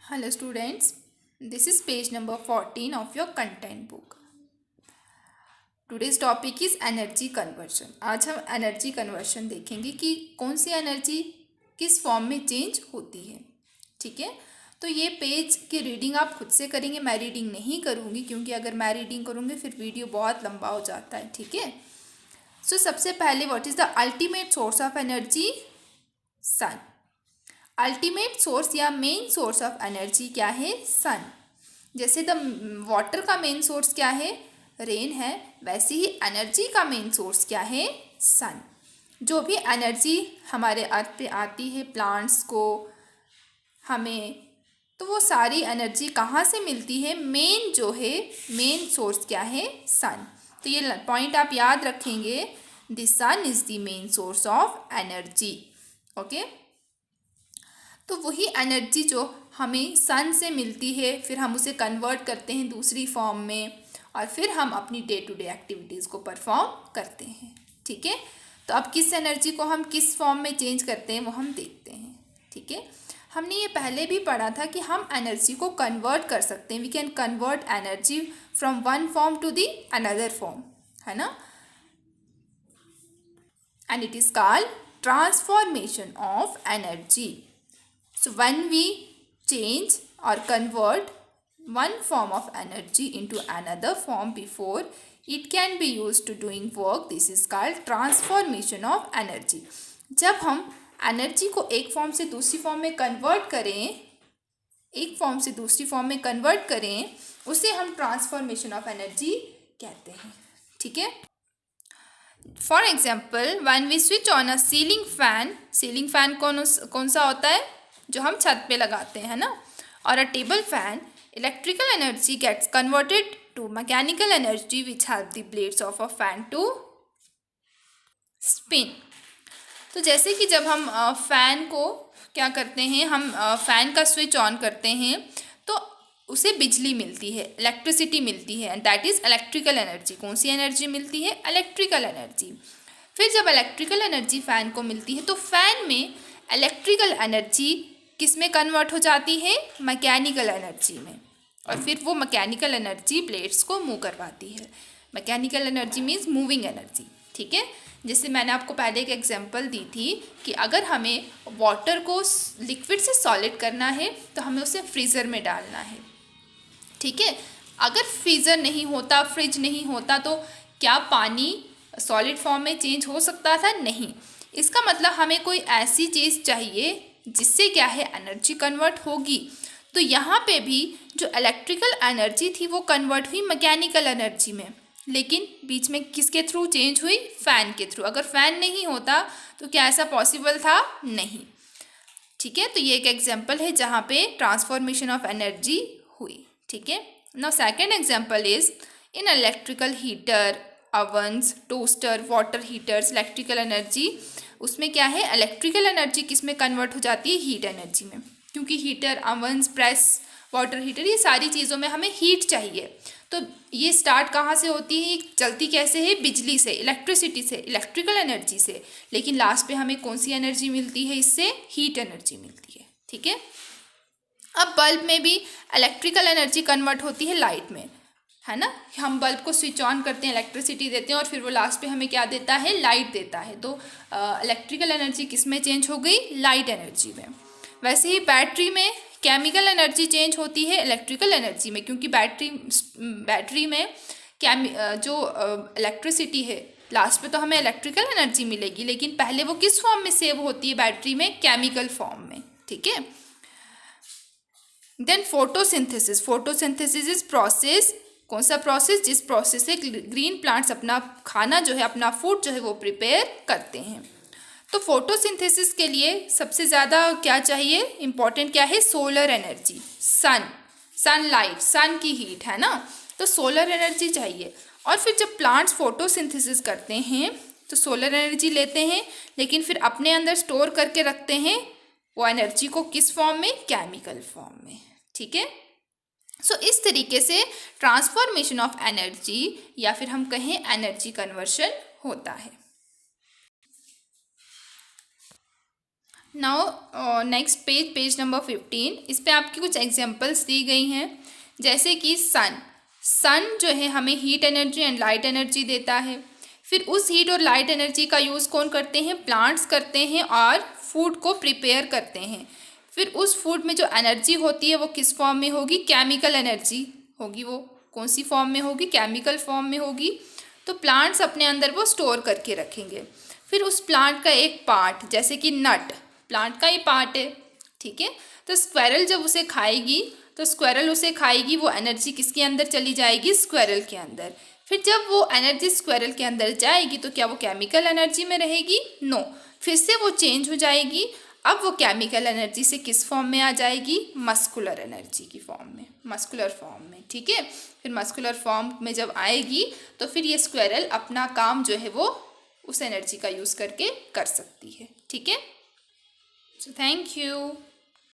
Hello students, this is page number 14 of your content book. Today's topic is energy conversion. आज हम energy conversion देखेंगे कि कौन सी energy किस फॉर्म में चेंज होती है. ठीक है, तो ये पेज की रीडिंग आप खुद से करेंगे, मैं रीडिंग नहीं करूँगी क्योंकि अगर मैं रीडिंग करूँगी फिर वीडियो बहुत लंबा हो जाता है. ठीक है, सो सबसे पहले what is the ultimate source of energy? Sun. Ultimate source या मेन सोर्स ऑफ एनर्जी क्या है? सन. जैसे द वाटर का मेन सोर्स क्या है? रेन है. वैसे ही एनर्जी का मेन सोर्स क्या है? सन. जो भी एनर्जी हमारे अर्थ पे आती है प्लांट्स को, हमें, तो वो सारी एनर्जी कहाँ से मिलती है? मेन जो है, मेन सोर्स क्या है? सन. तो ये पॉइंट आप याद रखेंगे. The sun is the main source of energy. Okay, तो वही एनर्जी जो हमें सन से मिलती है, फिर हम उसे कन्वर्ट करते हैं दूसरी फॉर्म में और फिर हम अपनी डे टू डे एक्टिविटीज़ को परफॉर्म करते हैं. ठीक है, तो अब किस एनर्जी को हम किस फॉर्म में चेंज करते हैं वो हम देखते हैं. ठीक है, हमने ये पहले भी पढ़ा था कि हम एनर्जी को कन्वर्ट कर सकते हैं. We can convert energy from one form to the another form, है ना. And it is called transformation of energy. So when we change or convert one form of energy into another form before it can be used to doing work, this is called transformation of energy. जब हम energy को एक form से दूसरी form में convert करें, एक form से दूसरी फॉर्म में कन्वर्ट करें, उसे हम ट्रांसफॉर्मेशन ऑफ एनर्जी कहते हैं. ठीक है, for example when we switch on a ceiling fan. Ceiling fan कौन सा होता है? जो हम छत पे लगाते हैं ना. और a table fan, electrical energy gets converted to mechanical energy which help the blades of a fan to spin. तो जैसे कि जब हम फैन को क्या करते हैं, हम फैन का स्विच ऑन करते हैं तो उसे बिजली मिलती है, इलेक्ट्रिसिटी मिलती है, and that is electrical energy. कौन सी एनर्जी मिलती है? Electrical energy. फिर जब इलेक्ट्रिकल एनर्जी फैन को मिलती है तो फैन में इलेक्ट्रिकल एनर्जी किस में कन्वर्ट हो जाती है? मैकेनिकल एनर्जी में. और फिर वो मैकेनिकल एनर्जी ब्लेड्स को मूव करवाती है. Mechanical energy means moving energy. ठीक है, जैसे मैंने आपको पहले एक एग्जांपल दी थी कि अगर हमें वाटर को लिक्विड से सॉलिड करना है तो हमें उसे फ्रीज़र में डालना है. ठीक है, अगर फ्रीज़र नहीं होता, फ्रिज नहीं होता, तो क्या पानी सॉलिड फॉर्म में चेंज हो सकता था? नहीं. इसका मतलब हमें कोई ऐसी चीज़ चाहिए जिससे क्या है, एनर्जी कन्वर्ट होगी. तो यहाँ पे भी जो इलेक्ट्रिकल एनर्जी थी वो कन्वर्ट हुई मैकेनिकल एनर्जी में, लेकिन बीच में किसके थ्रू चेंज हुई? फ़ैन के थ्रू. अगर फ़ैन नहीं होता तो क्या ऐसा पॉसिबल था? नहीं. ठीक है, तो ये एक एग्जांपल है जहाँ पे ट्रांसफॉर्मेशन ऑफ एनर्जी हुई. ठीक है, now second example is in electrical heater, ovens, toaster, water heaters. Electrical energy, उसमें क्या है, इलेक्ट्रिकल एनर्जी किस में कन्वर्ट हो जाती है? हीट एनर्जी में. क्योंकि heater, ovens, press, water heater, ये सारी चीज़ों में हमें हीट चाहिए. तो ये स्टार्ट कहाँ से होती है? चलती कैसे है? बिजली से, इलेक्ट्रिसिटी से, इलेक्ट्रिकल एनर्जी से. लेकिन लास्ट पे हमें कौन सी एनर्जी मिलती है? इससे हीट एनर्जी मिलती है. ठीक है, अब बल्ब में भी इलेक्ट्रिकल एनर्जी कन्वर्ट होती है लाइट में, है ना. हम बल्ब को स्विच ऑन करते हैं, इलेक्ट्रिसिटी देते हैं और फिर वो लास्ट पे हमें क्या देता है? लाइट देता है. तो इलेक्ट्रिकल एनर्जी किस में चेंज हो गई? लाइट एनर्जी में. वैसे ही बैटरी में केमिकल एनर्जी चेंज होती है इलेक्ट्रिकल एनर्जी में, क्योंकि बैटरी में जो इलेक्ट्रिसिटी है, लास्ट पे तो हमें इलेक्ट्रिकल एनर्जी मिलेगी, लेकिन पहले वो किस फॉर्म में सेव होती है बैटरी में? केमिकल फॉर्म में. ठीक है, then photosynthesis. Photosynthesis is process. कौन सा प्रोसेस? जिस प्रोसेस से ग्रीन प्लांट्स अपना खाना जो है, अपना फूड जो है वो प्रिपेयर करते हैं. तो फोटोसिंथेसिस के लिए सबसे ज़्यादा क्या चाहिए? इम्पॉर्टेंट क्या है? सोलर एनर्जी, सनलाइट, सन की हीट, है ना. तो सोलर एनर्जी चाहिए. और फिर जब प्लांट्स फोटोसिंथेसिस करते हैं तो सोलर एनर्जी लेते हैं, लेकिन फिर अपने अंदर स्टोर करके रखते हैं वो एनर्जी को. किस फॉर्म में? केमिकल फॉर्म में. ठीक है, सो इस तरीके से ट्रांसफॉर्मेशन ऑफ एनर्जी या फिर हम कहें एनर्जी कन्वर्शन होता है. नाउ नेक्स्ट पेज नंबर 15, इस पे आपकी कुछ एग्जांपल्स दी गई हैं। जैसे कि सन जो है हमें heat energy and light energy देता है। फिर उस हीट और लाइट एनर्जी का यूज़ कौन करते हैं? प्लांट्स करते हैं और फूड को प्रिपेयर करते हैं। फिर उस फूड में जो एनर्जी होती है वो किस फॉर्म में होगी? केमिकल एनर्जी होगी। वो कौन सी फॉर्म में होगी? केमिकल फॉर्म में होगी। तो प्लांट्स अपने अंदर वो स्टोर करके रखेंगे। फिर उस प्लांट का एक पार्ट, जैसे कि नट प्लांट का ही पार्ट है, ठीक है। तो स्क्वायरल जब उसे खाएगी तो स्क्वायरल उसे खाएगी, वो एनर्जी किसके अंदर चली जाएगी? स्क्वायरल के अंदर। फिर जब वो एनर्जी स्क्वायरल के अंदर जाएगी तो क्या वो केमिकल एनर्जी में रहेगी? नो, फिर से वो चेंज हो जाएगी। अब वो केमिकल एनर्जी से किस फॉर्म में आ जाएगी? मस्कुलर एनर्जी की फॉर्म में, मस्कुलर फॉर्म में, ठीक है। फिर मस्कुलर फॉर्म में जब आएगी तो फिर ये स्क्वायरल अपना काम जो है वो उस एनर्जी का यूज़ करके कर सकती है, ठीक है। So thank you.